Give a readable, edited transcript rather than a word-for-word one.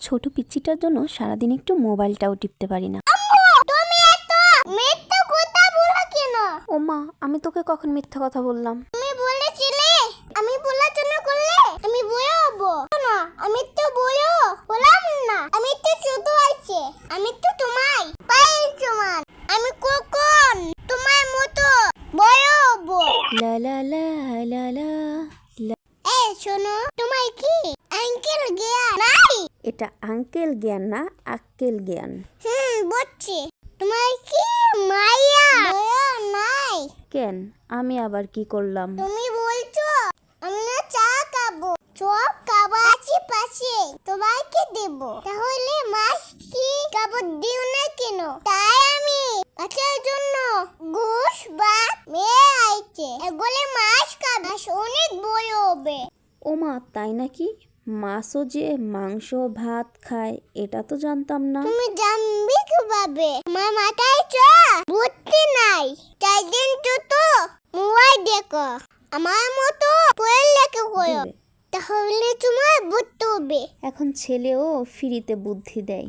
ছোট পিচ্চিটার জন্য সারাদিন একটু মোবাইলটাও টিপতে পারি না। তুমি এত মিথ্যা কথা বলো কেন? ও মা, আমি তোকে কখন মিথ্যা কথা বললাম? তুমি বলেছিলে আমি পড়াশোনা করলে আমি বড় হব না। আমি তো বড় হলাম না। আমি তো ছোট আছি। আমি তো তোমার পায়ের সমান। আমি কখন তোমার মতো বড় হব? লা লা লা লা লা লা। এই শোনো, তোমার কি আঙ্কেল জ্ঞান নাই? এটা আঙ্কেল জ্ঞান না, আক্কেল জ্ঞান। বুঝছি। তোমার কি মাইয়া দয়া নাই? কেন, আমি আবার কি করলাম? তুমি বলছো আমি না চা খাবো। সব খাবার আশেপাশে তোমাকে দেব, তাহলে মাছ কি খাবার দিও না কেন? তাই আমি বাচ্চার জন্য ঘুষ বা মেয়ে আইছে, এগুলো মাছ খাবে, মাছ অনেক বড় হবে। ও মা, তাই নাকি? মাছও যে মাংস ভাত খায় এটা তো জানতাম না। তুমি জানবে কিভাবে? আমার মাথায় বুদ্ধি নাই। তাই দিন তো মোবাইল দেখো, আমার মতো পড়ালেখা করো, দিবে। তাহলে তোমার বুদ্ধি হবে। এখন ছেলেও ফ্রিতে বুদ্ধি দেয়।